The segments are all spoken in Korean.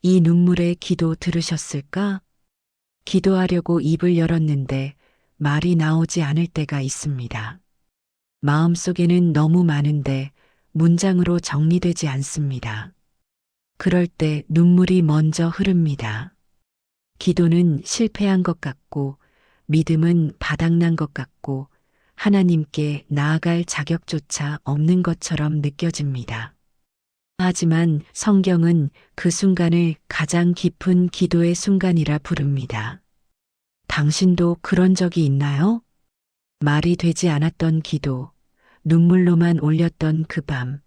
이 눈물의 기도 들으셨을까? 기도하려고 입을 열었는데 말이 나오지 않을 때가 있습니다. 마음속에는 너무 많은데 문장으로 정리되지 않습니다. 그럴 때 눈물이 먼저 흐릅니다. 기도는 실패한 것 같고 믿음은 바닥난 것 같고 하나님께 나아갈 자격조차 없는 것처럼 느껴집니다. 하지만 성경은 그 순간을 가장 깊은 기도의 순간이라 부릅니다. 당신도 그런 적이 있나요? 말이 되지 않았던 기도, 눈물로만 올렸던 그 밤,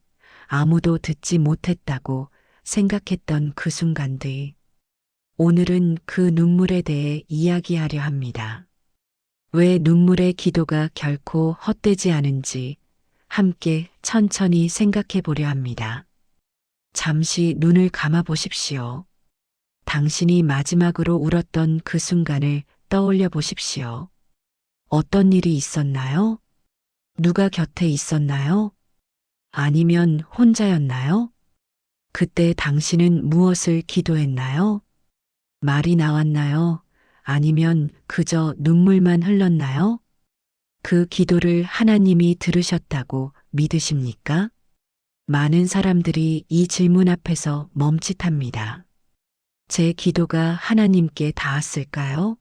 아무도 듣지 못했다고 생각했던 그 순간들. 오늘은 그 눈물에 대해 이야기하려 합니다. 왜 눈물의 기도가 결코 헛되지 않은지 함께 천천히 생각해 보려 합니다. 잠시 눈을 감아 보십시오. 당신이 마지막으로 울었던 그 순간을 떠올려 보십시오. 어떤 일이 있었나요? 누가 곁에 있었나요? 아니면 혼자였나요? 그때 당신은 무엇을 기도했나요? 말이 나왔나요? 아니면 그저 눈물만 흘렀나요? 그 기도를 하나님이 들으셨다고 믿으십니까? 많은 사람들이 이 질문 앞에서 멈칫합니다. 제 기도가 하나님께 닿았을까요?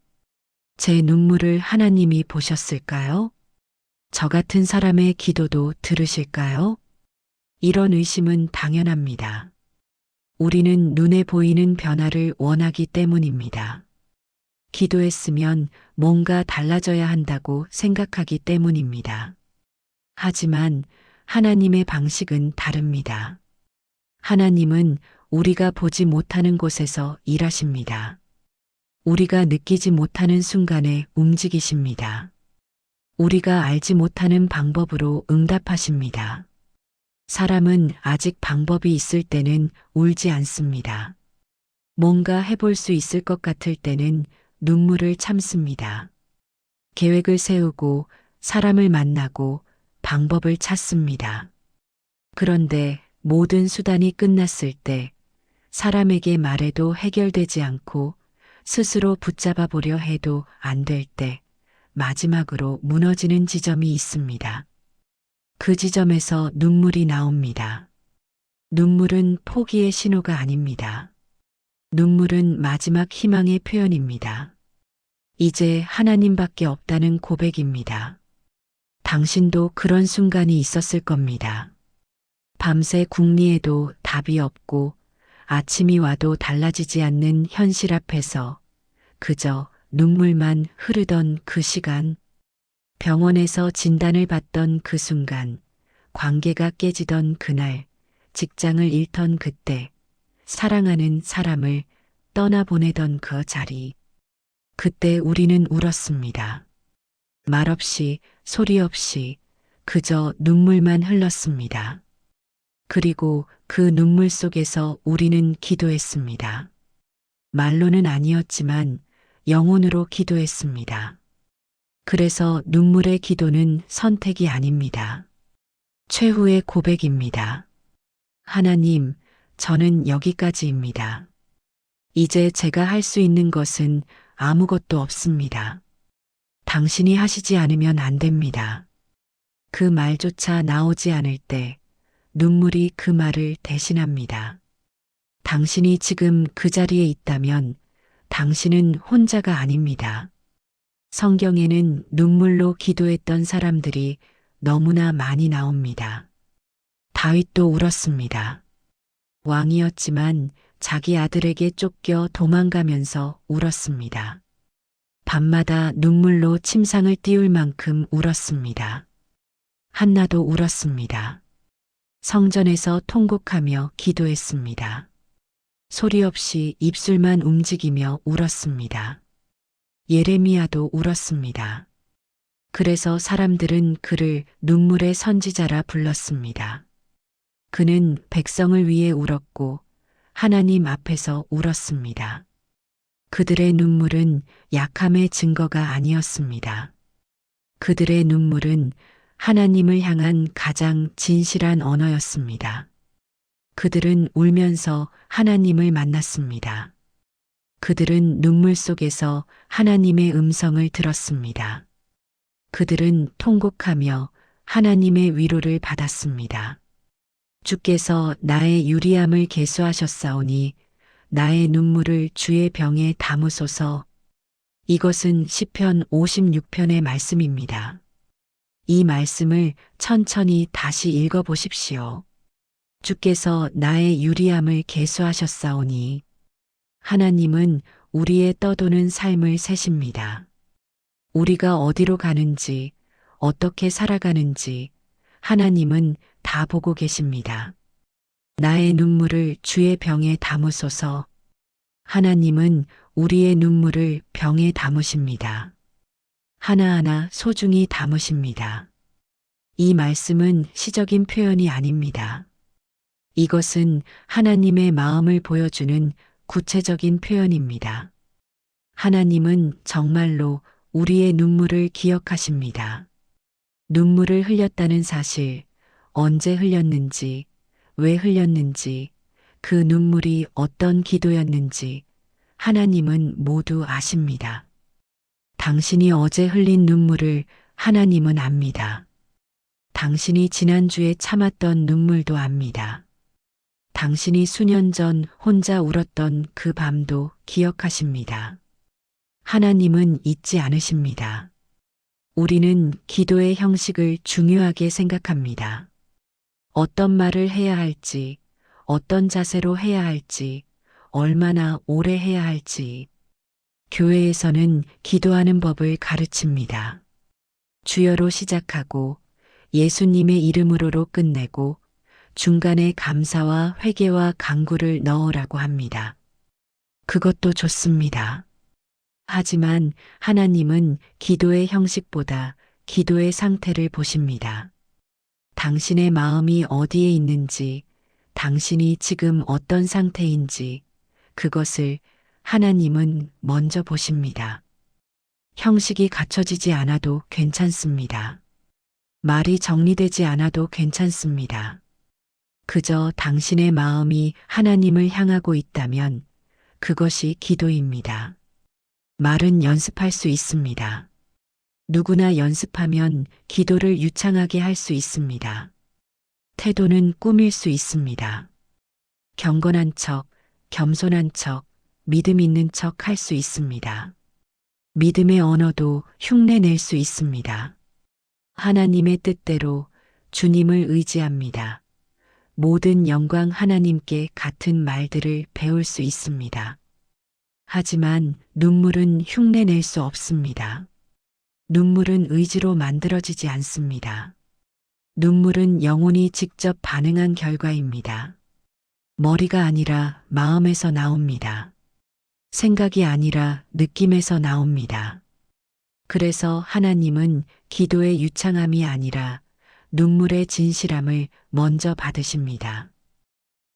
제 눈물을 하나님이 보셨을까요? 저 같은 사람의 기도도 들으실까요? 이런 의심은 당연합니다. 우리는 눈에 보이는 변화를 원하기 때문입니다. 기도했으면 뭔가 달라져야 한다고 생각하기 때문입니다. 하지만 하나님의 방식은 다릅니다. 하나님은 우리가 보지 못하는 곳에서 일하십니다. 우리가 느끼지 못하는 순간에 움직이십니다. 우리가 알지 못하는 방법으로 응답하십니다. 사람은 아직 방법이 있을 때는 울지 않습니다. 뭔가 해볼 수 있을 것 같을 때는 눈물을 참습니다. 계획을 세우고 사람을 만나고 방법을 찾습니다. 그런데 모든 수단이 끝났을 때 사람에게 말해도 해결되지 않고 스스로 붙잡아 보려 해도 안 될 때 마지막으로 무너지는 지점이 있습니다. 그 지점에서 눈물이 나옵니다. 눈물은 포기의 신호가 아닙니다. 눈물은 마지막 희망의 표현입니다. 이제 하나님밖에 없다는 고백입니다. 당신도 그런 순간이 있었을 겁니다. 밤새 궁리해도 답이 없고 아침이 와도 달라지지 않는 현실 앞에서 그저 눈물만 흐르던 그 시간, 병원에서 진단을 받던 그 순간, 관계가 깨지던 그날, 직장을 잃던 그때, 사랑하는 사람을 떠나보내던 그 자리. 그때 우리는 울었습니다. 말없이, 소리 없이, 그저 눈물만 흘렀습니다. 그리고 그 눈물 속에서 우리는 기도했습니다. 말로는 아니었지만 영혼으로 기도했습니다. 그래서 눈물의 기도는 선택이 아닙니다. 최후의 고백입니다. 하나님, 저는 여기까지입니다. 이제 제가 할 수 있는 것은 아무것도 없습니다. 당신이 하시지 않으면 안 됩니다. 그 말조차 나오지 않을 때 눈물이 그 말을 대신합니다. 당신이 지금 그 자리에 있다면 당신은 혼자가 아닙니다. 성경에는 눈물로 기도했던 사람들이 너무나 많이 나옵니다. 다윗도 울었습니다. 왕이었지만 자기 아들에게 쫓겨 도망가면서 울었습니다. 밤마다 눈물로 침상을 띄울 만큼 울었습니다. 한나도 울었습니다. 성전에서 통곡하며 기도했습니다. 소리 없이 입술만 움직이며 울었습니다. 예레미야도 울었습니다. 그래서 사람들은 그를 눈물의 선지자라 불렀습니다. 그는 백성을 위해 울었고 하나님 앞에서 울었습니다. 그들의 눈물은 약함의 증거가 아니었습니다. 그들의 눈물은 하나님을 향한 가장 진실한 언어였습니다. 그들은 울면서 하나님을 만났습니다. 그들은 눈물 속에서 하나님의 음성을 들었습니다. 그들은 통곡하며 하나님의 위로를 받았습니다. 주께서 나의 유리함을 계수하셨사오니 나의 눈물을 주의 병에 담으소서. 이것은 시편 56편의 말씀입니다. 이 말씀을 천천히 다시 읽어보십시오. 주께서 나의 유리함을 계수하셨사오니 하나님은 우리의 떠도는 삶을 세십니다. 우리가 어디로 가는지, 어떻게 살아가는지 하나님은 다 보고 계십니다. 나의 눈물을 주의 병에 담으소서. 하나님은 우리의 눈물을 병에 담으십니다. 하나하나 소중히 담으십니다. 이 말씀은 시적인 표현이 아닙니다. 이것은 하나님의 마음을 보여주는 구체적인 표현입니다. 하나님은 정말로 우리의 눈물을 기억하십니다. 눈물을 흘렸다는 사실, 언제 흘렸는지, 왜 흘렸는지, 그 눈물이 어떤 기도였는지 하나님은 모두 아십니다. 당신이 어제 흘린 눈물을 하나님은 압니다. 당신이 지난주에 참았던 눈물도 압니다. 당신이 수년 전 혼자 울었던 그 밤도 기억하십니다. 하나님은 잊지 않으십니다. 우리는 기도의 형식을 중요하게 생각합니다. 어떤 말을 해야 할지, 어떤 자세로 해야 할지, 얼마나 오래 해야 할지. 교회에서는 기도하는 법을 가르칩니다. 주여로 시작하고 예수님의 이름으로로 끝내고 중간에 감사와 회개와 간구를 넣으라고 합니다. 그것도 좋습니다. 하지만 하나님은 기도의 형식보다 기도의 상태를 보십니다. 당신의 마음이 어디에 있는지, 당신이 지금 어떤 상태인지, 그것을 하나님은 먼저 보십니다. 형식이 갖춰지지 않아도 괜찮습니다. 말이 정리되지 않아도 괜찮습니다. 그저 당신의 마음이 하나님을 향하고 있다면 그것이 기도입니다. 말은 연습할 수 있습니다. 누구나 연습하면 기도를 유창하게 할 수 있습니다. 태도는 꾸밀 수 있습니다. 경건한 척, 겸손한 척, 믿음 있는 척 할 수 있습니다. 믿음의 언어도 흉내 낼 수 있습니다. 하나님의 뜻대로 주님을 의지합니다. 모든 영광 하나님께 같은 말들을 배울 수 있습니다. 하지만 눈물은 흉내 낼 수 없습니다. 눈물은 의지로 만들어지지 않습니다. 눈물은 영혼이 직접 반응한 결과입니다. 머리가 아니라 마음에서 나옵니다. 생각이 아니라 느낌에서 나옵니다. 그래서 하나님은 기도의 유창함이 아니라 눈물의 진실함을 먼저 받으십니다.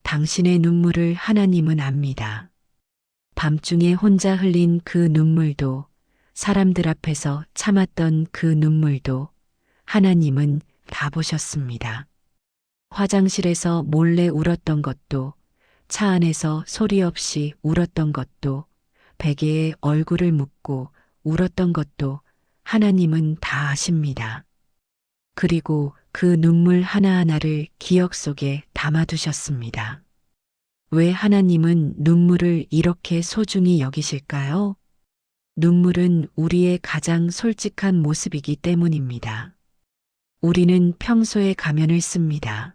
당신의 눈물을 하나님은 압니다. 밤중에 혼자 흘린 그 눈물도, 사람들 앞에서 참았던 그 눈물도 하나님은 다 보셨습니다. 화장실에서 몰래 울었던 것도, 차 안에서 소리 없이 울었던 것도, 베개에 얼굴을 묻고 울었던 것도 하나님은 다 아십니다. 그리고 그 눈물 하나하나를 기억 속에 담아두셨습니다. 왜 하나님은 눈물을 이렇게 소중히 여기실까요? 눈물은 우리의 가장 솔직한 모습이기 때문입니다. 우리는 평소에 가면을 씁니다.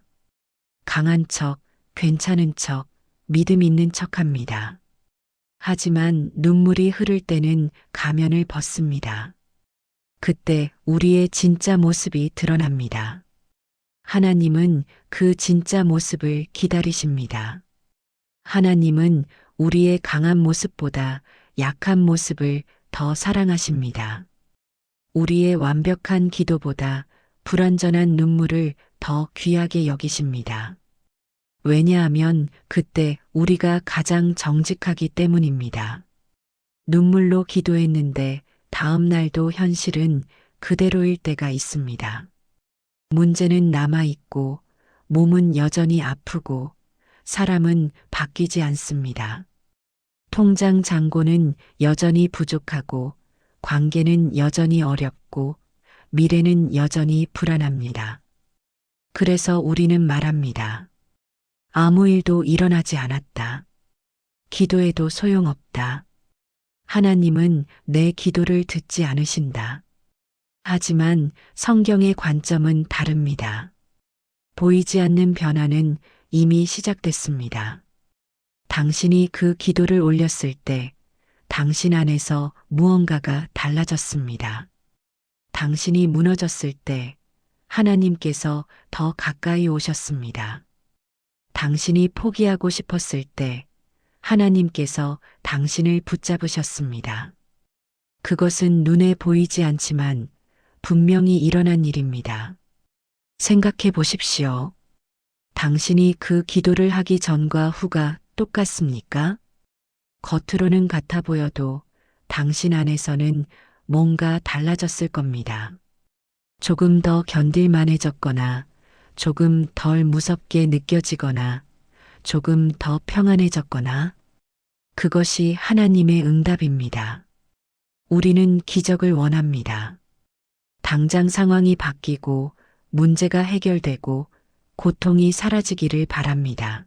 강한 척, 괜찮은 척, 믿음 있는 척 합니다. 하지만 눈물이 흐를 때는 가면을 벗습니다. 그때 우리의 진짜 모습이 드러납니다. 하나님은 그 진짜 모습을 기다리십니다. 하나님은 우리의 강한 모습보다 약한 모습을 더 사랑하십니다. 우리의 완벽한 기도보다 불완전한 눈물을 더 귀하게 여기십니다. 왜냐하면 그때 우리가 가장 정직하기 때문입니다. 눈물로 기도했는데 다음 날도 현실은 그대로일 때가 있습니다. 문제는 남아있고 몸은 여전히 아프고 사람은 바뀌지 않습니다. 통장 잔고는 여전히 부족하고 관계는 여전히 어렵고 미래는 여전히 불안합니다. 그래서 우리는 말합니다. 아무 일도 일어나지 않았다. 기도해도 소용없다. 하나님은 내 기도를 듣지 않으신다. 하지만 성경의 관점은 다릅니다. 보이지 않는 변화는 이미 시작됐습니다. 당신이 그 기도를 올렸을 때 당신 안에서 무언가가 달라졌습니다. 당신이 무너졌을 때 하나님께서 더 가까이 오셨습니다. 당신이 포기하고 싶었을 때 하나님께서 당신을 붙잡으셨습니다. 그것은 눈에 보이지 않지만 분명히 일어난 일입니다. 생각해 보십시오. 당신이 그 기도를 하기 전과 후가 똑같습니까? 겉으로는 같아 보여도 당신 안에서는 뭔가 달라졌을 겁니다. 조금 더 견딜만해졌거나, 조금 덜 무섭게 느껴지거나, 조금 더 평안해졌거나, 그것이 하나님의 응답입니다. 우리는 기적을 원합니다. 당장 상황이 바뀌고, 문제가 해결되고, 고통이 사라지기를 바랍니다.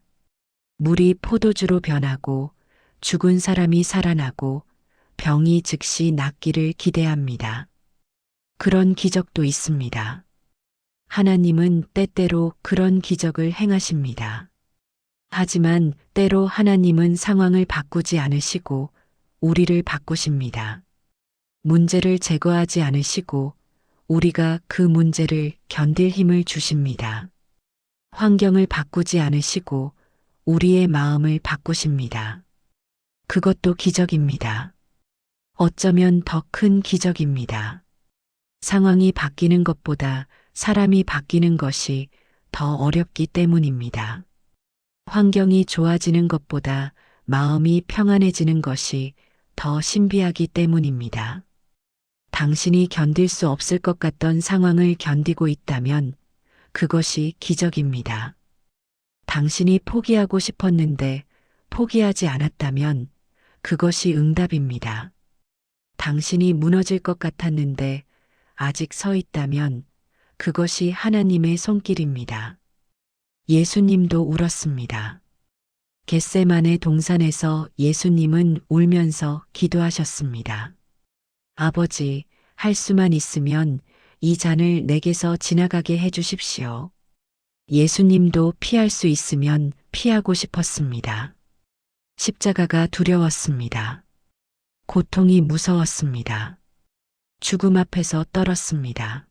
물이 포도주로 변하고, 죽은 사람이 살아나고, 병이 즉시 낫기를 기대합니다. 그런 기적도 있습니다. 하나님은 때때로 그런 기적을 행하십니다. 하지만 때로 하나님은 상황을 바꾸지 않으시고 우리를 바꾸십니다. 문제를 제거하지 않으시고 우리가 그 문제를 견딜 힘을 주십니다. 환경을 바꾸지 않으시고 우리의 마음을 바꾸십니다. 그것도 기적입니다. 어쩌면 더 큰 기적입니다. 상황이 바뀌는 것보다 사람이 바뀌는 것이 더 어렵기 때문입니다. 환경이 좋아지는 것보다 마음이 평안해지는 것이 더 신비하기 때문입니다. 당신이 견딜 수 없을 것 같던 상황을 견디고 있다면 그것이 기적입니다. 당신이 포기하고 싶었는데 포기하지 않았다면 그것이 응답입니다. 당신이 무너질 것 같았는데 아직 서 있다면 그것이 하나님의 손길입니다. 예수님도 울었습니다. 겟세마네 동산에서 예수님은 울면서 기도하셨습니다. 아버지, 할 수만 있으면 이 잔을 내게서 지나가게 해 주십시오. 예수님도 피할 수 있으면 피하고 싶었습니다. 십자가가 두려웠습니다. 고통이 무서웠습니다. 죽음 앞에서 떨었습니다.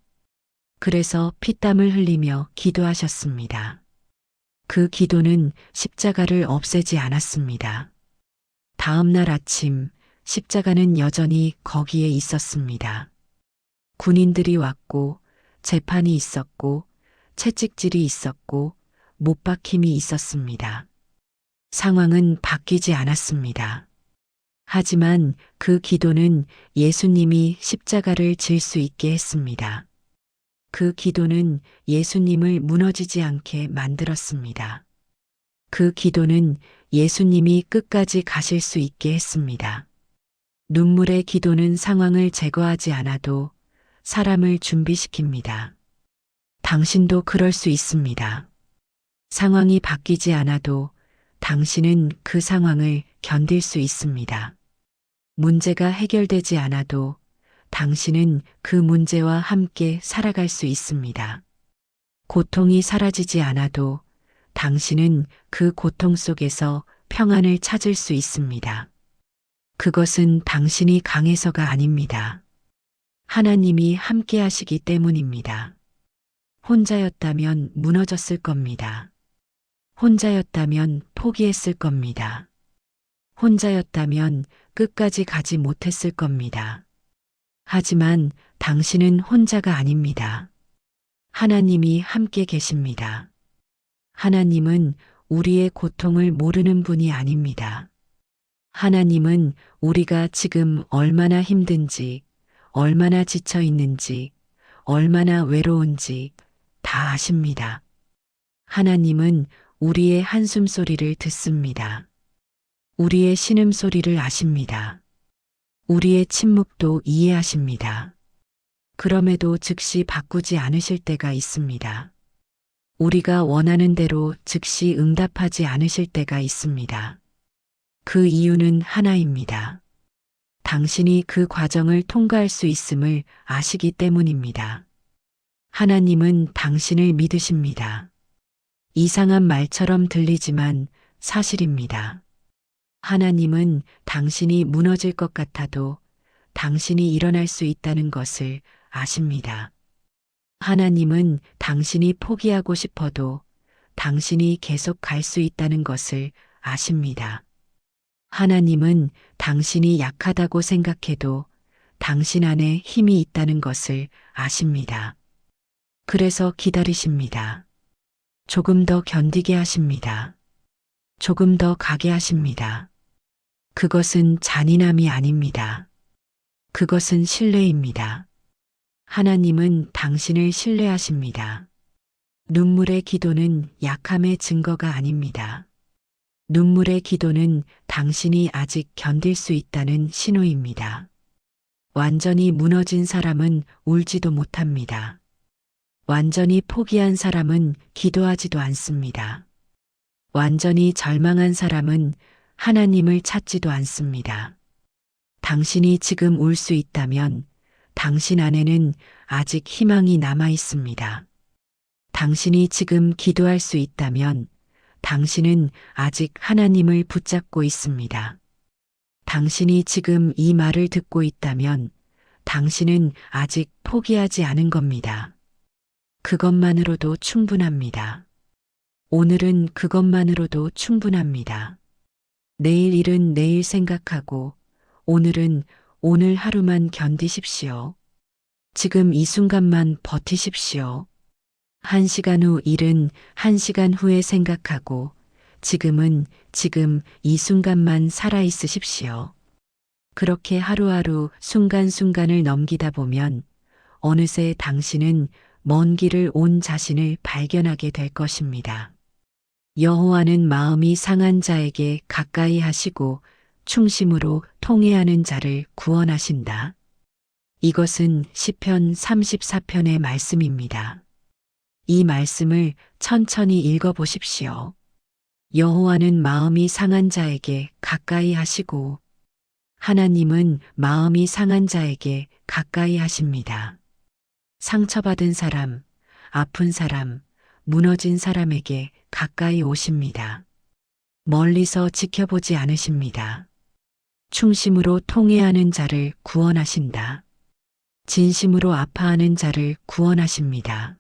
그래서 피땀을 흘리며 기도하셨습니다. 그 기도는 십자가를 없애지 않았습니다. 다음 날 아침 십자가는 여전히 거기에 있었습니다. 군인들이 왔고 재판이 있었고 채찍질이 있었고 못박힘이 있었습니다. 상황은 바뀌지 않았습니다. 하지만 그 기도는 예수님이 십자가를 질 수 있게 했습니다. 그 기도는 예수님을 무너지지 않게 만들었습니다. 그 기도는 예수님이 끝까지 가실 수 있게 했습니다. 눈물의 기도는 상황을 제거하지 않아도 사람을 준비시킵니다. 당신도 그럴 수 있습니다. 상황이 바뀌지 않아도 당신은 그 상황을 견딜 수 있습니다. 문제가 해결되지 않아도 당신은 그 문제와 함께 살아갈 수 있습니다. 고통이 사라지지 않아도 당신은 그 고통 속에서 평안을 찾을 수 있습니다. 그것은 당신이 강해서가 아닙니다. 하나님이 함께 하시기 때문입니다. 혼자였다면 무너졌을 겁니다. 혼자였다면 포기했을 겁니다. 혼자였다면 끝까지 가지 못했을 겁니다. 하지만 당신은 혼자가 아닙니다. 하나님이 함께 계십니다. 하나님은 우리의 고통을 모르는 분이 아닙니다. 하나님은 우리가 지금 얼마나 힘든지, 얼마나 지쳐 있는지, 얼마나 외로운지 다 아십니다. 하나님은 우리의 한숨 소리를 듣습니다. 우리의 신음소리를 아십니다. 우리의 침묵도 이해하십니다. 그럼에도 즉시 바꾸지 않으실 때가 있습니다. 우리가 원하는 대로 즉시 응답하지 않으실 때가 있습니다. 그 이유는 하나입니다. 당신이 그 과정을 통과할 수 있음을 아시기 때문입니다. 하나님은 당신을 믿으십니다. 이상한 말처럼 들리지만 사실입니다. 하나님은 당신이 무너질 것 같아도 당신이 일어날 수 있다는 것을 아십니다. 하나님은 당신이 포기하고 싶어도 당신이 계속 갈 수 있다는 것을 아십니다. 하나님은 당신이 약하다고 생각해도 당신 안에 힘이 있다는 것을 아십니다. 그래서 기다리십니다. 조금 더 견디게 하십니다. 조금 더 가게 하십니다. 그것은 잔인함이 아닙니다. 그것은 신뢰입니다. 하나님은 당신을 신뢰하십니다. 눈물의 기도는 약함의 증거가 아닙니다. 눈물의 기도는 당신이 아직 견딜 수 있다는 신호입니다. 완전히 무너진 사람은 울지도 못합니다. 완전히 포기한 사람은 기도하지도 않습니다. 완전히 절망한 사람은 하나님을 찾지도 않습니다. 당신이 지금 울 수 있다면 당신 안에는 아직 희망이 남아 있습니다. 당신이 지금 기도할 수 있다면 당신은 아직 하나님을 붙잡고 있습니다. 당신이 지금 이 말을 듣고 있다면 당신은 아직 포기하지 않은 겁니다. 그것만으로도 충분합니다. 오늘은 그것만으로도 충분합니다. 내일 일은 내일 생각하고 오늘은 오늘 하루만 견디십시오. 지금 이 순간만 버티십시오. 1시간 후 일은 1시간 후에 생각하고 지금은 지금 이 순간만 살아있으십시오. 그렇게 하루하루 순간순간을 넘기다 보면 어느새 당신은 먼 길을 온 자신을 발견하게 될 것입니다. 여호와는 마음이 상한 자에게 가까이 하시고 충심으로 통회하는 자를 구원하신다. 이것은 시편 34편의 말씀입니다. 이 말씀을 천천히 읽어보십시오. 여호와는 마음이 상한 자에게 가까이 하시고 하나님은 마음이 상한 자에게 가까이 하십니다. 상처받은 사람, 아픈 사람, 무너진 사람에게 가까이 오십니다. 멀리서 지켜보지 않으십니다. 충심으로 통회하는 자를 구원하신다. 진심으로 아파하는 자를 구원하십니다.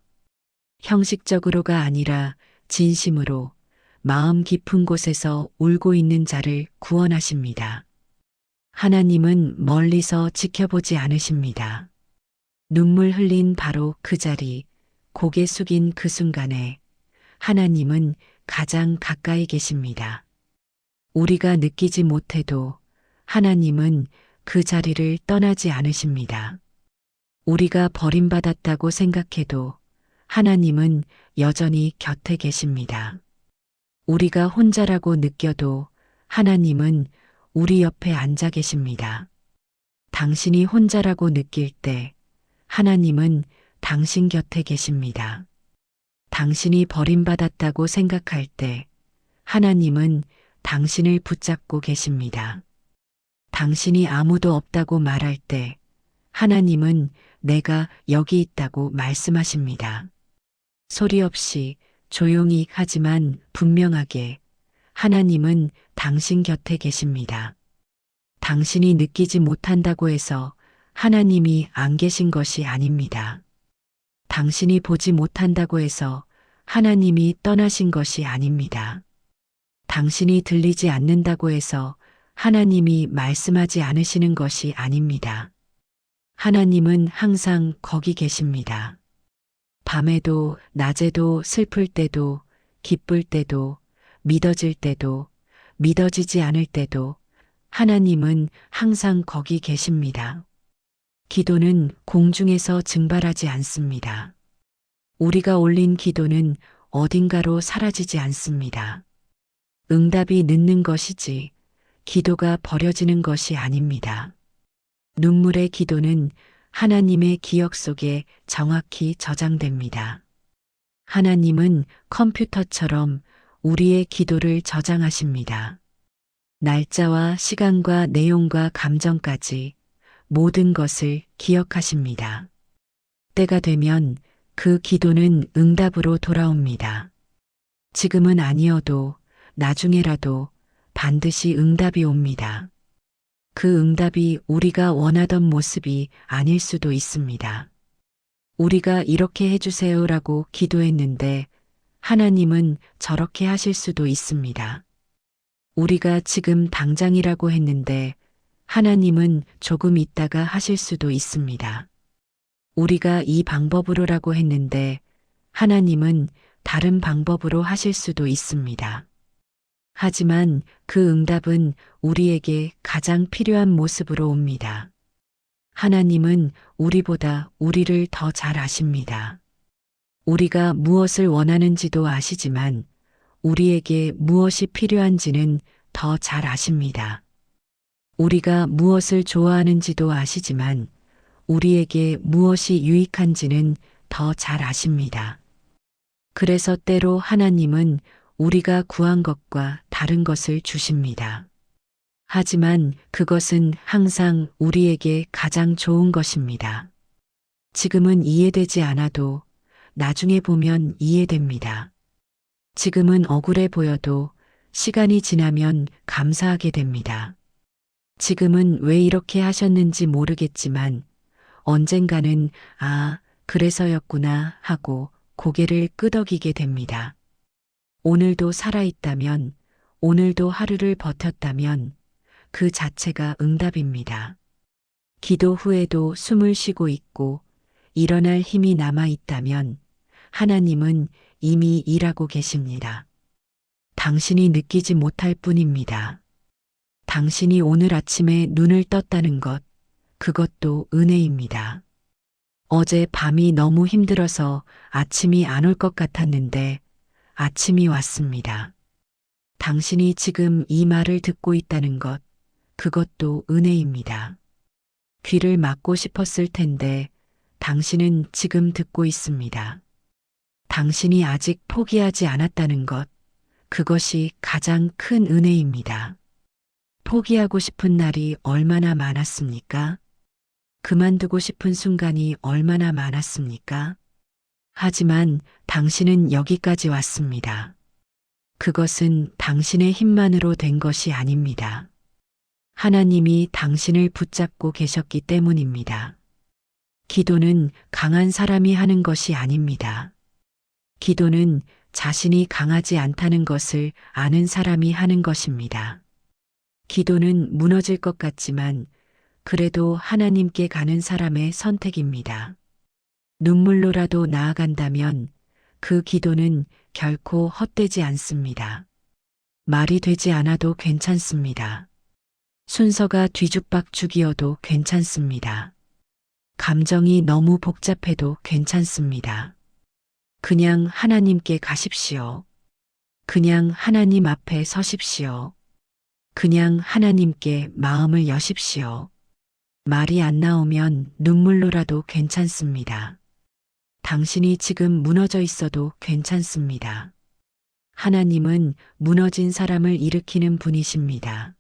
형식적으로가 아니라 진심으로 마음 깊은 곳에서 울고 있는 자를 구원하십니다. 하나님은 멀리서 지켜보지 않으십니다. 눈물 흘린 바로 그 자리, 고개 숙인 그 순간에 하나님은 가장 가까이 계십니다. 우리가 느끼지 못해도 하나님은 그 자리를 떠나지 않으십니다. 우리가 버림받았다고 생각해도 하나님은 여전히 곁에 계십니다. 우리가 혼자라고 느껴도 하나님은 우리 옆에 앉아 계십니다. 당신이 혼자라고 느낄 때 하나님은 당신 곁에 계십니다. 당신이 버림받았다고 생각할 때 하나님은 당신을 붙잡고 계십니다. 당신이 아무도 없다고 말할 때 하나님은 내가 여기 있다고 말씀하십니다. 소리 없이 조용히 하지만 분명하게 하나님은 당신 곁에 계십니다. 당신이 느끼지 못한다고 해서 하나님이 안 계신 것이 아닙니다. 당신이 보지 못한다고 해서 하나님이 떠나신 것이 아닙니다. 당신이 들리지 않는다고 해서 하나님이 말씀하지 않으시는 것이 아닙니다. 하나님은 항상 거기 계십니다. 밤에도 낮에도 슬플 때도 기쁠 때도 믿어질 때도 믿어지지 않을 때도 하나님은 항상 거기 계십니다. 기도는 공중에서 증발하지 않습니다. 우리가 올린 기도는 어딘가로 사라지지 않습니다. 응답이 늦는 것이지 기도가 버려지는 것이 아닙니다. 눈물의 기도는 하나님의 기억 속에 정확히 저장됩니다. 하나님은 컴퓨터처럼 우리의 기도를 저장하십니다. 날짜와 시간과 내용과 감정까지 모든 것을 기억하십니다. 때가 되면 그 기도는 응답으로 돌아옵니다. 지금은 아니어도 나중에라도 반드시 응답이 옵니다. 그 응답이 우리가 원하던 모습이 아닐 수도 있습니다. 우리가 이렇게 해주세요라고 기도했는데 하나님은 저렇게 하실 수도 있습니다. 우리가 지금 당장이라고 했는데 하나님은 조금 있다가 하실 수도 있습니다. 우리가 이 방법으로라고 했는데 하나님은 다른 방법으로 하실 수도 있습니다. 하지만 그 응답은 우리에게 가장 필요한 모습으로 옵니다. 하나님은 우리보다 우리를 더 잘 아십니다. 우리가 무엇을 원하는지도 아시지만 우리에게 무엇이 필요한지는 더 잘 아십니다. 우리가 무엇을 좋아하는지도 아시지만 우리에게 무엇이 유익한지는 더 잘 아십니다. 그래서 때로 하나님은 우리가 구한 것과 다른 것을 주십니다. 하지만 그것은 항상 우리에게 가장 좋은 것입니다. 지금은 이해되지 않아도 나중에 보면 이해됩니다. 지금은 억울해 보여도 시간이 지나면 감사하게 됩니다. 지금은 왜 이렇게 하셨는지 모르겠지만 언젠가는 아, 그래서였구나 하고 고개를 끄덕이게 됩니다. 오늘도 살아있다면, 오늘도 하루를 버텼다면 그 자체가 응답입니다. 기도 후에도 숨을 쉬고 있고 일어날 힘이 남아있다면 하나님은 이미 일하고 계십니다. 당신이 느끼지 못할 뿐입니다. 당신이 오늘 아침에 눈을 떴다는 것, 그것도 은혜입니다. 어제 밤이 너무 힘들어서 아침이 안 올 것 같았는데 아침이 왔습니다. 당신이 지금 이 말을 듣고 있다는 것, 그것도 은혜입니다. 귀를 막고 싶었을 텐데 당신은 지금 듣고 있습니다. 당신이 아직 포기하지 않았다는 것, 그것이 가장 큰 은혜입니다. 포기하고 싶은 날이 얼마나 많았습니까? 그만두고 싶은 순간이 얼마나 많았습니까? 하지만 당신은 여기까지 왔습니다. 그것은 당신의 힘만으로 된 것이 아닙니다. 하나님이 당신을 붙잡고 계셨기 때문입니다. 기도는 강한 사람이 하는 것이 아닙니다. 기도는 자신이 강하지 않다는 것을 아는 사람이 하는 것입니다. 기도는 무너질 것 같지만 그래도 하나님께 가는 사람의 선택입니다. 눈물로라도 나아간다면 그 기도는 결코 헛되지 않습니다. 말이 되지 않아도 괜찮습니다. 순서가 뒤죽박죽이어도 괜찮습니다. 감정이 너무 복잡해도 괜찮습니다. 그냥 하나님께 가십시오. 그냥 하나님 앞에 서십시오. 그냥 하나님께 마음을 여십시오. 말이 안 나오면 눈물로라도 괜찮습니다. 당신이 지금 무너져 있어도 괜찮습니다. 하나님은 무너진 사람을 일으키는 분이십니다.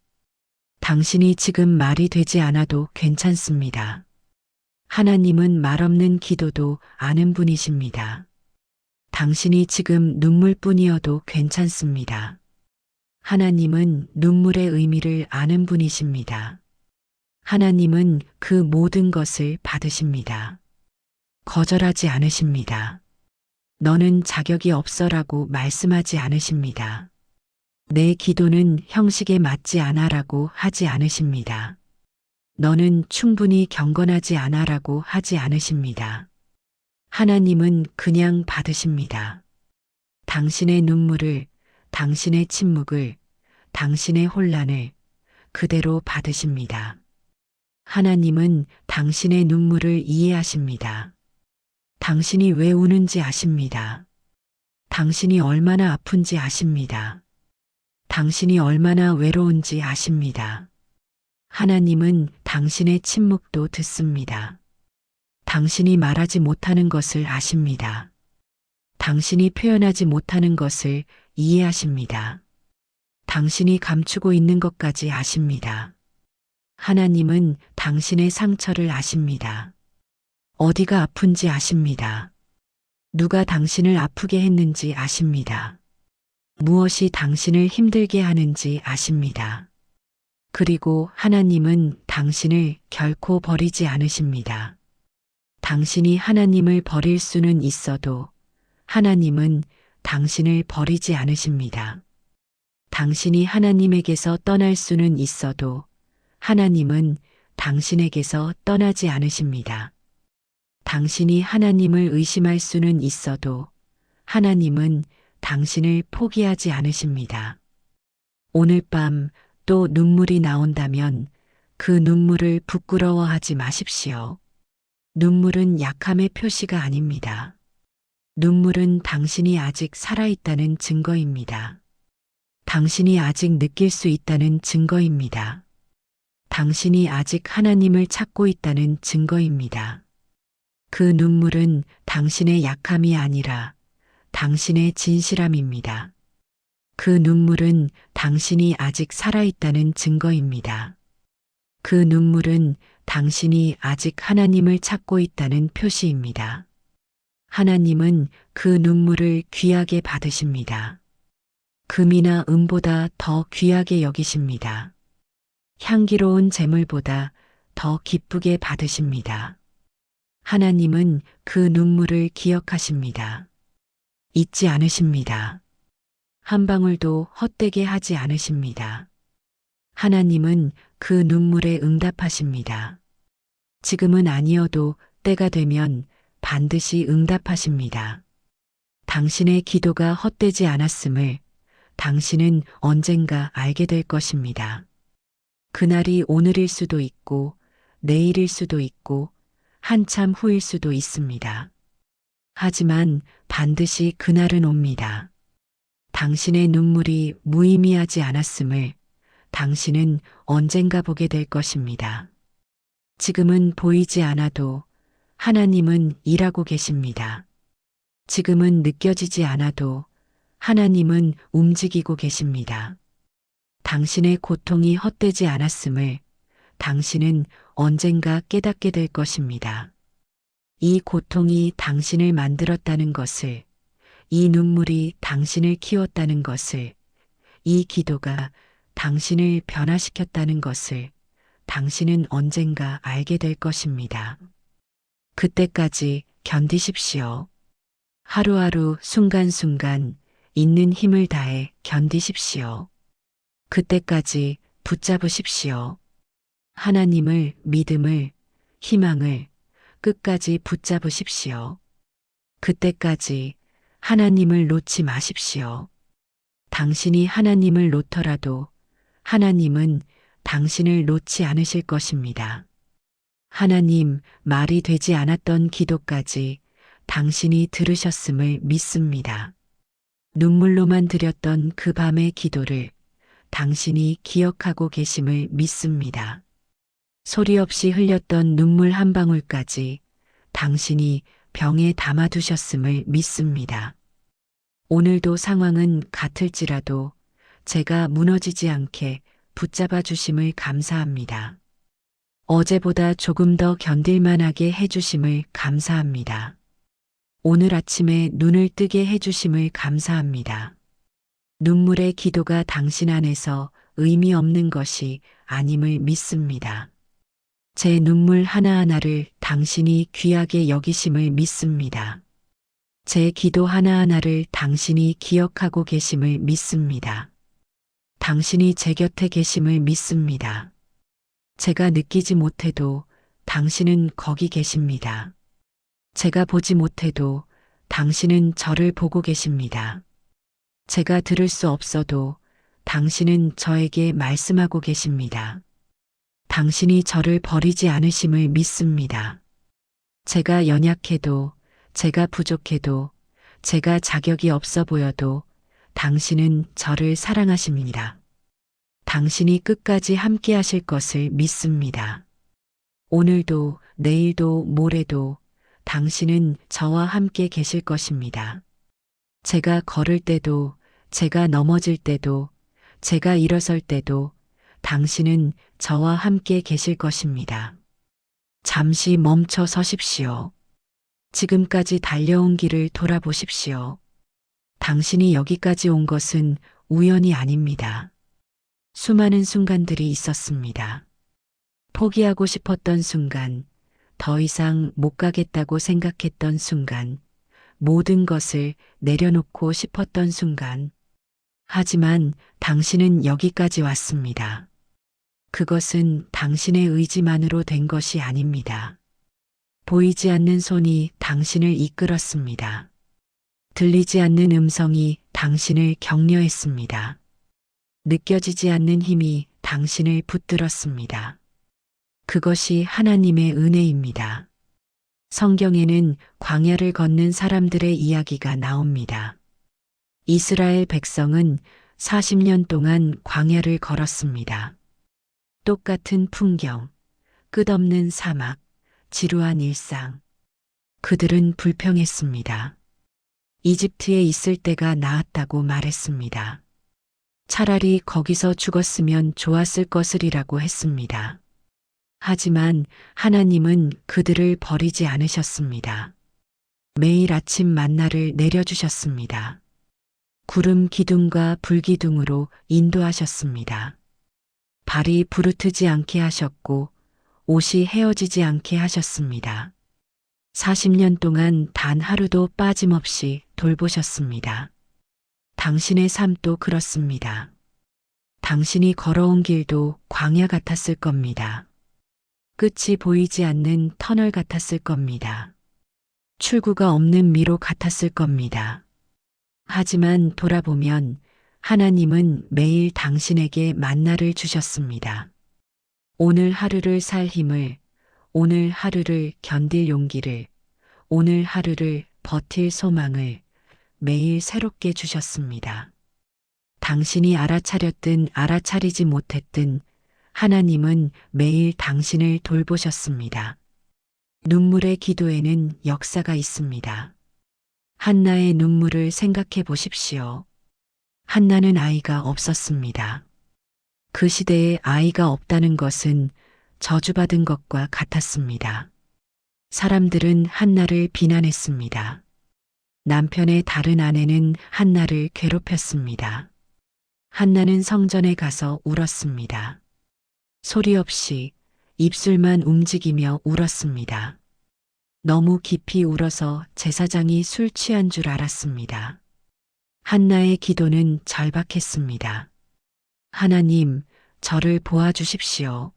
당신이 지금 말이 되지 않아도 괜찮습니다. 하나님은 말없는 기도도 아는 분이십니다. 당신이 지금 눈물뿐이어도 괜찮습니다. 하나님은 눈물의 의미를 아는 분이십니다. 하나님은 그 모든 것을 받으십니다. 거절하지 않으십니다. 너는 자격이 없어라고 말씀하지 않으십니다. 내 기도는 형식에 맞지 않아라고 하지 않으십니다. 너는 충분히 경건하지 않아라고 하지 않으십니다. 하나님은 그냥 받으십니다. 당신의 눈물을, 당신의 침묵을, 당신의 혼란을 그대로 받으십니다. 하나님은 당신의 눈물을 이해하십니다. 당신이 왜 우는지 아십니다. 당신이 얼마나 아픈지 아십니다. 당신이 얼마나 외로운지 아십니다. 하나님은 당신의 침묵도 듣습니다. 당신이 말하지 못하는 것을 아십니다. 당신이 표현하지 못하는 것을 이해하십니다. 당신이 감추고 있는 것까지 아십니다. 하나님은 당신의 상처를 아십니다. 어디가 아픈지 아십니다. 누가 당신을 아프게 했는지 아십니다. 무엇이 당신을 힘들게 하는지 아십니다. 그리고 하나님은 당신을 결코 버리지 않으십니다. 당신이 하나님을 버릴 수는 있어도 하나님은 당신을 버리지 않으십니다. 당신이 하나님에게서 떠날 수는 있어도 하나님은 당신에게서 떠나지 않으십니다. 당신이 하나님을 의심할 수는 있어도 하나님은 당신을 포기하지 않으십니다. 오늘 밤 또 눈물이 나온다면 그 눈물을 부끄러워하지 마십시오. 눈물은 약함의 표시가 아닙니다. 눈물은 당신이 아직 살아있다는 증거입니다. 당신이 아직 느낄 수 있다는 증거입니다. 당신이 아직 하나님을 찾고 있다는 증거입니다. 그 눈물은 당신의 약함이 아니라 당신의 진실함입니다. 그 눈물은 당신이 아직 살아있다는 증거입니다. 그 눈물은 당신이 아직 하나님을 찾고 있다는 표시입니다. 하나님은 그 눈물을 귀하게 받으십니다. 금이나 은보다 더 귀하게 여기십니다. 향기로운 제물보다 더 기쁘게 받으십니다. 하나님은 그 눈물을 기억하십니다. 잊지 않으십니다. 한 방울도 헛되게 하지 않으십니다. 하나님은 그 눈물에 응답하십니다. 지금은 아니어도 때가 되면 반드시 응답하십니다. 당신의 기도가 헛되지 않았음을 당신은 언젠가 알게 될 것입니다. 그날이 오늘일 수도 있고 내일일 수도 있고 한참 후일 수도 있습니다. 하지만 반드시 그날은 옵니다. 당신의 눈물이 무의미하지 않았음을 당신은 언젠가 보게 될 것입니다. 지금은 보이지 않아도 하나님은 일하고 계십니다. 지금은 느껴지지 않아도 하나님은 움직이고 계십니다. 당신의 고통이 헛되지 않았음을 당신은 언젠가 깨닫게 될 것입니다. 이 고통이 당신을 만들었다는 것을, 이 눈물이 당신을 키웠다는 것을, 이 기도가 당신을 변화시켰다는 것을 당신은 언젠가 알게 될 것입니다. 그때까지 견디십시오. 하루하루 순간순간 있는 힘을 다해 견디십시오. 그때까지 붙잡으십시오. 하나님을, 믿음을, 희망을 끝까지 붙잡으십시오. 그때까지 하나님을 놓지 마십시오. 당신이 하나님을 놓더라도 하나님은 당신을 놓지 않으실 것입니다. 하나님, 말이 되지 않았던 기도까지 당신이 들으셨음을 믿습니다. 눈물로만 드렸던 그 밤의 기도를 당신이 기억하고 계심을 믿습니다. 소리 없이 흘렸던 눈물 한 방울까지 당신이 병에 담아두셨음을 믿습니다. 오늘도 상황은 같을지라도 제가 무너지지 않게 붙잡아 주심을 감사합니다. 어제보다 조금 더 견딜만하게 해주심을 감사합니다. 오늘 아침에 눈을 뜨게 해주심을 감사합니다. 눈물의 기도가 당신 안에서 의미 없는 것이 아님을 믿습니다. 제 눈물 하나하나를 당신이 귀하게 여기심을 믿습니다. 제 기도 하나하나를 당신이 기억하고 계심을 믿습니다. 당신이 제 곁에 계심을 믿습니다. 제가 느끼지 못해도 당신은 거기 계십니다. 제가 보지 못해도 당신은 저를 보고 계십니다. 제가 들을 수 없어도 당신은 저에게 말씀하고 계십니다. 당신이 저를 버리지 않으심을 믿습니다. 제가 연약해도, 제가 부족해도, 제가 자격이 없어 보여도 당신은 저를 사랑하십니다. 당신이 끝까지 함께 하실 것을 믿습니다. 오늘도, 내일도, 모레도 당신은 저와 함께 계실 것입니다. 제가 걸을 때도, 제가 넘어질 때도, 제가 일어설 때도 당신은 저와 함께 계실 것입니다. 잠시 멈춰 서십시오. 지금까지 달려온 길을 돌아보십시오. 당신이 여기까지 온 것은 우연이 아닙니다. 수많은 순간들이 있었습니다. 포기하고 싶었던 순간, 더 이상 못 가겠다고 생각했던 순간, 모든 것을 내려놓고 싶었던 순간. 하지만 당신은 여기까지 왔습니다. 그것은 당신의 의지만으로 된 것이 아닙니다. 보이지 않는 손이 당신을 이끌었습니다. 들리지 않는 음성이 당신을 격려했습니다. 느껴지지 않는 힘이 당신을 붙들었습니다. 그것이 하나님의 은혜입니다. 성경에는 광야를 걷는 사람들의 이야기가 나옵니다. 이스라엘 백성은 40년 동안 광야를 걸었습니다. 똑같은 풍경, 끝없는 사막, 지루한 일상. 그들은 불평했습니다. 이집트에 있을 때가 나았다고 말했습니다. 차라리 거기서 죽었으면 좋았을 것이라고 했습니다. 하지만 하나님은 그들을 버리지 않으셨습니다. 매일 아침 만나를 내려주셨습니다. 구름 기둥과 불 기둥으로 인도하셨습니다. 발이 부르트지 않게 하셨고 옷이 헤어지지 않게 하셨습니다. 40년 동안 단 하루도 빠짐없이 돌보셨습니다. 당신의 삶도 그렇습니다. 당신이 걸어온 길도 광야 같았을 겁니다. 끝이 보이지 않는 터널 같았을 겁니다. 출구가 없는 미로 같았을 겁니다. 하지만 돌아보면 하나님은 매일 당신에게 만나를 주셨습니다. 오늘 하루를 살 힘을, 오늘 하루를 견딜 용기를, 오늘 하루를 버틸 소망을 매일 새롭게 주셨습니다. 당신이 알아차렸든 알아차리지 못했든 하나님은 매일 당신을 돌보셨습니다. 눈물의 기도에는 역사가 있습니다. 한나의 눈물을 생각해 보십시오. 한나는 아이가 없었습니다. 그 시대에 아이가 없다는 것은 저주받은 것과 같았습니다. 사람들은 한나를 비난했습니다. 남편의 다른 아내는 한나를 괴롭혔습니다. 한나는 성전에 가서 울었습니다. 소리 없이 입술만 움직이며 울었습니다. 너무 깊이 울어서 제사장이 술 취한 줄 알았습니다. 한나의 기도는 절박했습니다. 하나님, 저를 보아주십시오.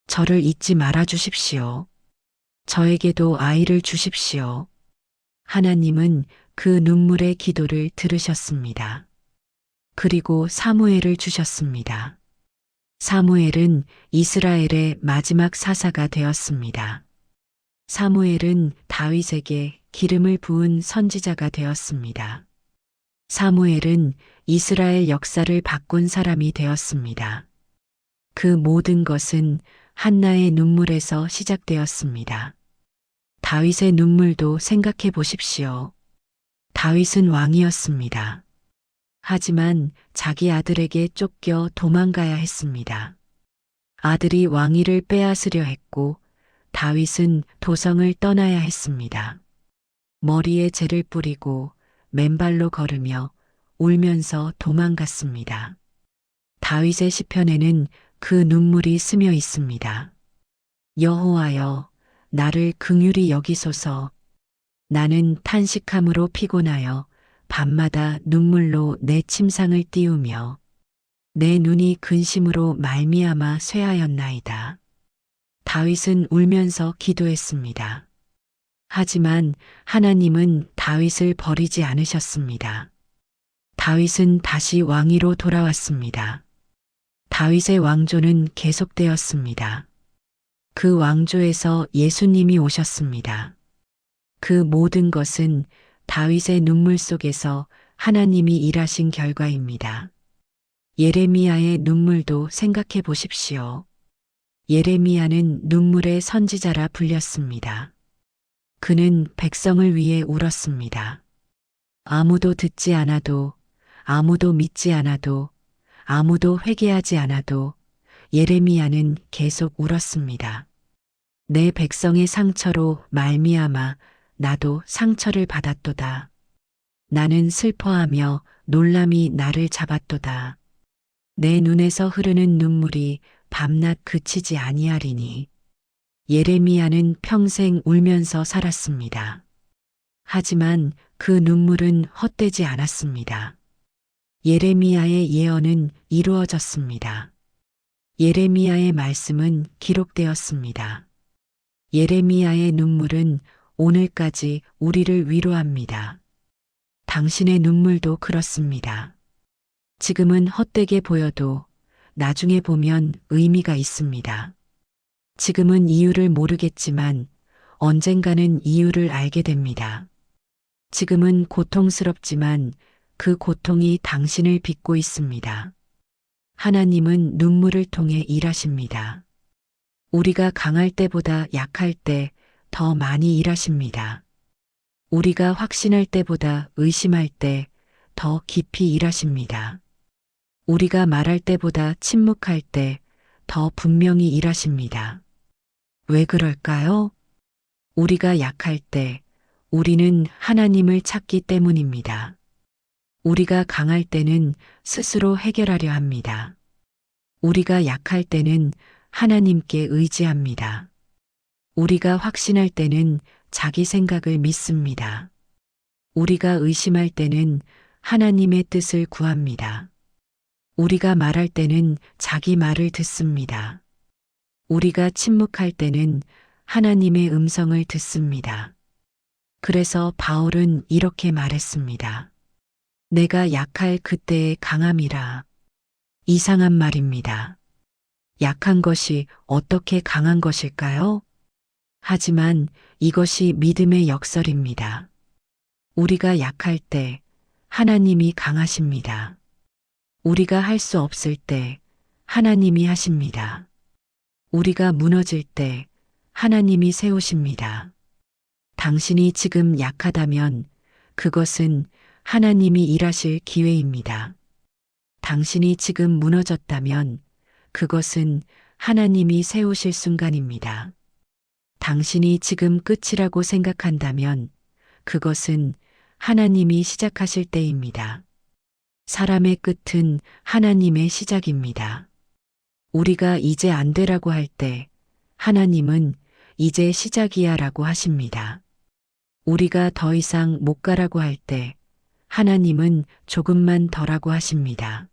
저를 잊지 말아 주십시오. 저에게도 아이를 주십시오. 하나님은 그 눈물의 기도를 들으셨습니다. 그리고 사무엘을 주셨습니다. 사무엘은 이스라엘의 마지막 사사가 되었습니다. 사무엘은 다윗에게 기름을 부은 선지자가 되었습니다. 사무엘은 이스라엘 역사를 바꾼 사람이 되었습니다. 그 모든 것은 한나의 눈물에서 시작되었습니다. 다윗의 눈물도 생각해 보십시오. 다윗은 왕이었습니다. 하지만 자기 아들에게 쫓겨 도망가야 했습니다. 아들이 왕위를 빼앗으려 했고 다윗은 도성을 떠나야 했습니다. 머리에 재를 뿌리고 맨발로 걸으며 울면서 도망갔습니다. 다윗의 시편에는 그 눈물이 스며 있습니다. 여호와여, 나를 긍휼히 여기소서. 나는 탄식함으로 피곤하여 밤마다 눈물로 내 침상을 띄우며 내 눈이 근심으로 말미암아 쇠하였나이다. 다윗은 울면서 기도했습니다. 하지만 하나님은 다윗을 버리지 않으셨습니다. 다윗은 다시 왕위로 돌아왔습니다. 다윗의 왕조는 계속되었습니다. 그 왕조에서 예수님이 오셨습니다. 그 모든 것은 다윗의 눈물 속에서 하나님이 일하신 결과입니다. 예레미야의 눈물도 생각해 보십시오. 예레미야는 눈물의 선지자라 불렸습니다. 그는 백성을 위해 울었습니다. 아무도 듣지 않아도, 아무도 믿지 않아도, 아무도 회개하지 않아도 예레미야는 계속 울었습니다. 내 백성의 상처로 말미암아 나도 상처를 받았도다. 나는 슬퍼하며 놀람이 나를 잡았도다. 내 눈에서 흐르는 눈물이 밤낮 그치지 아니하리니. 예레미야는 평생 울면서 살았습니다. 하지만 그 눈물은 헛되지 않았습니다. 예레미야의 예언은 이루어졌습니다. 예레미야의 말씀은 기록되었습니다. 예레미야의 눈물은 오늘까지 우리를 위로합니다. 당신의 눈물도 그렇습니다. 지금은 헛되게 보여도 나중에 보면 의미가 있습니다. 지금은 이유를 모르겠지만 언젠가는 이유를 알게 됩니다. 지금은 고통스럽지만 그 고통이 당신을 빚고 있습니다. 하나님은 눈물을 통해 일하십니다. 우리가 강할 때보다 약할 때 더 많이 일하십니다. 우리가 확신할 때보다 의심할 때 더 깊이 일하십니다. 우리가 말할 때보다 침묵할 때 더 분명히 일하십니다. 왜 그럴까요? 우리가 약할 때 우리는 하나님을 찾기 때문입니다. 우리가 강할 때는 스스로 해결하려 합니다. 우리가 약할 때는 하나님께 의지합니다. 우리가 확신할 때는 자기 생각을 믿습니다. 우리가 의심할 때는 하나님의 뜻을 구합니다. 우리가 말할 때는 자기 말을 듣습니다. 우리가 침묵할 때는 하나님의 음성을 듣습니다. 그래서 바울은 이렇게 말했습니다. 내가 약할 그때의 강함이라. 이상한 말입니다. 약한 것이 어떻게 강한 것일까요? 하지만 이것이 믿음의 역설입니다. 우리가 약할 때 하나님이 강하십니다. 우리가 할 수 없을 때 하나님이 하십니다. 우리가 무너질 때 하나님이 세우십니다. 당신이 지금 약하다면 그것은 하나님이 일하실 기회입니다. 당신이 지금 무너졌다면 그것은 하나님이 세우실 순간입니다. 당신이 지금 끝이라고 생각한다면 그것은 하나님이 시작하실 때입니다. 사람의 끝은 하나님의 시작입니다. 우리가 이제 안 되라고 할 때 하나님은 이제 시작이야 라고 하십니다. 우리가 더 이상 못 가라고 할 때 하나님은 조금만 더라고 하십니다.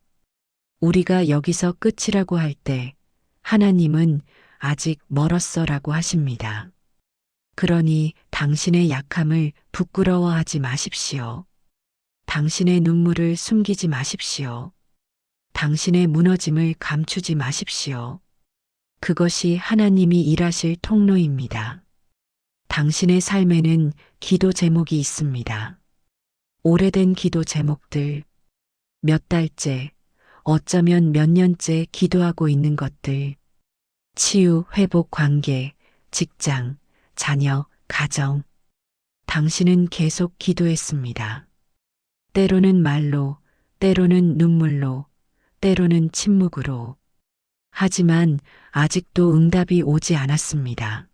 우리가 여기서 끝이라고 할 때 하나님은 아직 멀었어라고 하십니다. 그러니 당신의 약함을 부끄러워하지 마십시오. 당신의 눈물을 숨기지 마십시오. 당신의 무너짐을 감추지 마십시오. 그것이 하나님이 일하실 통로입니다. 당신의 삶에는 기도 제목이 있습니다. 오래된 기도 제목들, 몇 달째, 어쩌면 몇 년째 기도하고 있는 것들, 치유, 회복, 관계, 직장, 자녀, 가정. 당신은 계속 기도했습니다. 때로는 말로, 때로는 눈물로, 때로는 침묵으로. 하지만 아직도 응답이 오지 않았습니다.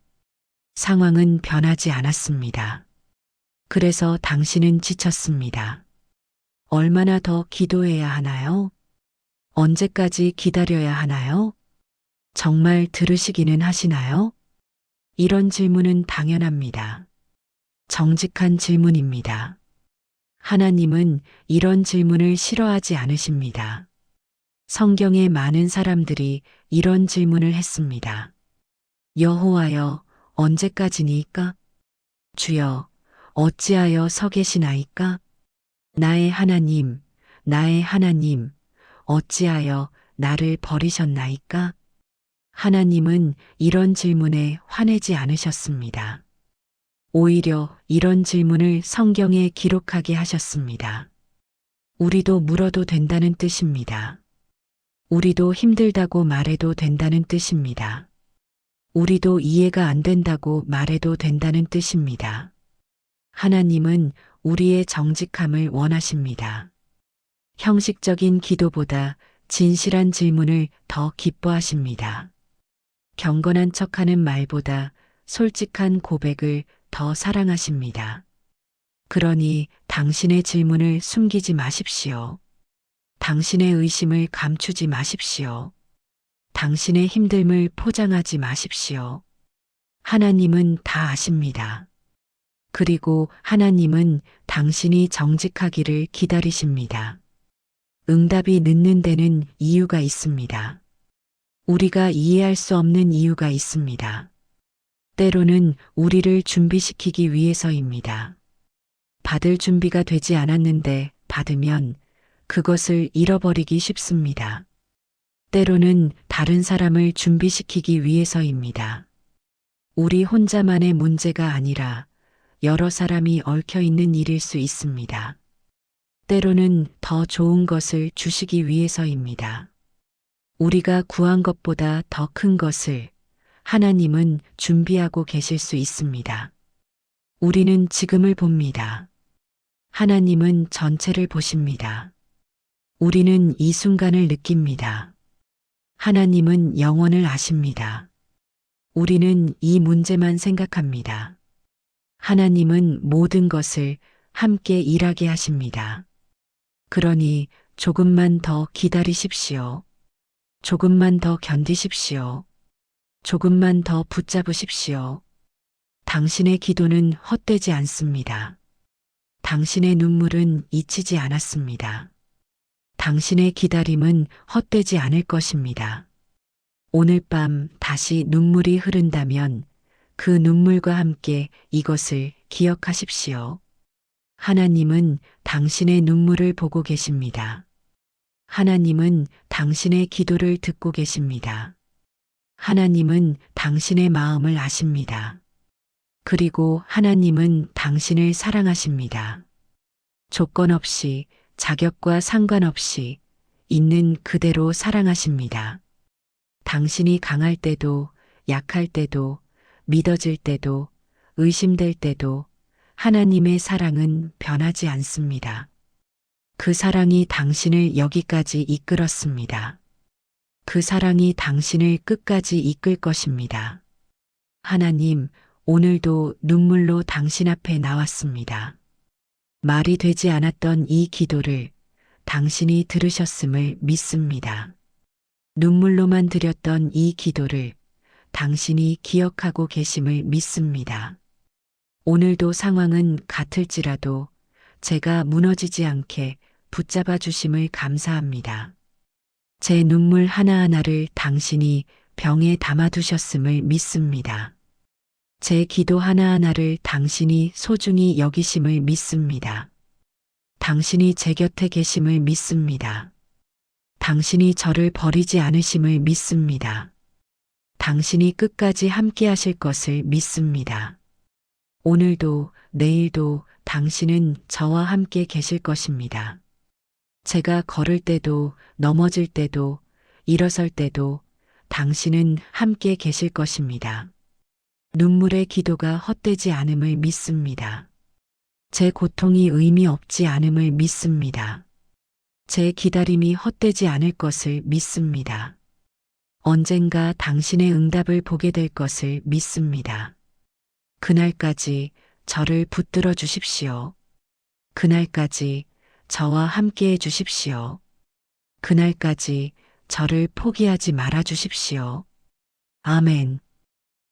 상황은 변하지 않았습니다. 그래서 당신은 지쳤습니다. 얼마나 더 기도해야 하나요? 언제까지 기다려야 하나요? 정말 들으시기는 하시나요? 이런 질문은 당연합니다. 정직한 질문입니다. 하나님은 이런 질문을 싫어하지 않으십니다. 성경에 많은 사람들이 이런 질문을 했습니다. 여호와여, 언제까지니까? 주여, 어찌하여 서 계시나이까? 나의 하나님, 나의 하나님, 어찌하여 나를 버리셨나이까? 하나님은 이런 질문에 화내지 않으셨습니다. 오히려 이런 질문을 성경에 기록하게 하셨습니다. 우리도 물어도 된다는 뜻입니다. 우리도 힘들다고 말해도 된다는 뜻입니다. 우리도 이해가 안 된다고 말해도 된다는 뜻입니다. 하나님은 우리의 정직함을 원하십니다. 형식적인 기도보다 진실한 질문을 더 기뻐하십니다. 경건한 척하는 말보다 솔직한 고백을 더 사랑하십니다. 그러니 당신의 질문을 숨기지 마십시오. 당신의 의심을 감추지 마십시오. 당신의 힘듦을 포장하지 마십시오. 하나님은 다 아십니다. 그리고 하나님은 당신이 정직하기를 기다리십니다. 응답이 늦는 데는 이유가 있습니다. 우리가 이해할 수 없는 이유가 있습니다. 때로는 우리를 준비시키기 위해서입니다. 받을 준비가 되지 않았는데 받으면 그것을 잃어버리기 쉽습니다. 때로는 다른 사람을 준비시키기 위해서입니다. 우리 혼자만의 문제가 아니라 여러 사람이 얽혀 있는 일일 수 있습니다. 때로는 더 좋은 것을 주시기 위해서입니다. 우리가 구한 것보다 더 큰 것을 하나님은 준비하고 계실 수 있습니다. 우리는 지금을 봅니다. 하나님은 전체를 보십니다. 우리는 이 순간을 느낍니다. 하나님은 영원을 아십니다. 우리는 이 문제만 생각합니다. 하나님은 모든 것을 함께 일하게 하십니다. 그러니 조금만 더 기다리십시오. 조금만 더 견디십시오. 조금만 더 붙잡으십시오. 당신의 기도는 헛되지 않습니다. 당신의 눈물은 잊히지 않았습니다. 당신의 기다림은 헛되지 않을 것입니다. 오늘 밤 다시 눈물이 흐른다면 그 눈물과 함께 이것을 기억하십시오. 하나님은 당신의 눈물을 보고 계십니다. 하나님은 당신의 기도를 듣고 계십니다. 하나님은 당신의 마음을 아십니다. 그리고 하나님은 당신을 사랑하십니다. 조건 없이, 자격과 상관없이 있는 그대로 사랑하십니다. 당신이 강할 때도, 약할 때도, 믿어질 때도, 의심될 때도 하나님의 사랑은 변하지 않습니다. 그 사랑이 당신을 여기까지 이끌었습니다. 그 사랑이 당신을 끝까지 이끌 것입니다. 하나님, 오늘도 눈물로 당신 앞에 나왔습니다. 말이 되지 않았던 이 기도를 당신이 들으셨음을 믿습니다. 눈물로만 드렸던 이 기도를 당신이 기억하고 계심을 믿습니다. 오늘도 상황은 같을지라도 제가 무너지지 않게 붙잡아 주심을 감사합니다. 제 눈물 하나하나를 당신이 병에 담아두셨음을 믿습니다. 제 기도 하나하나를 당신이 소중히 여기심을 믿습니다. 당신이 제 곁에 계심을 믿습니다. 당신이 저를 버리지 않으심을 믿습니다. 당신이 끝까지 함께 하실 것을 믿습니다. 오늘도 내일도 당신은 저와 함께 계실 것입니다. 제가 걸을 때도 넘어질 때도 일어설 때도 당신은 함께 계실 것입니다. 눈물의 기도가 헛되지 않음을 믿습니다. 제 고통이 의미 없지 않음을 믿습니다. 제 기다림이 헛되지 않을 것을 믿습니다. 언젠가 당신의 응답을 보게 될 것을 믿습니다. 그날까지 저를 붙들어 주십시오. 그날까지 저와 함께 해 주십시오. 그날까지 저를 포기하지 말아 주십시오. 아멘.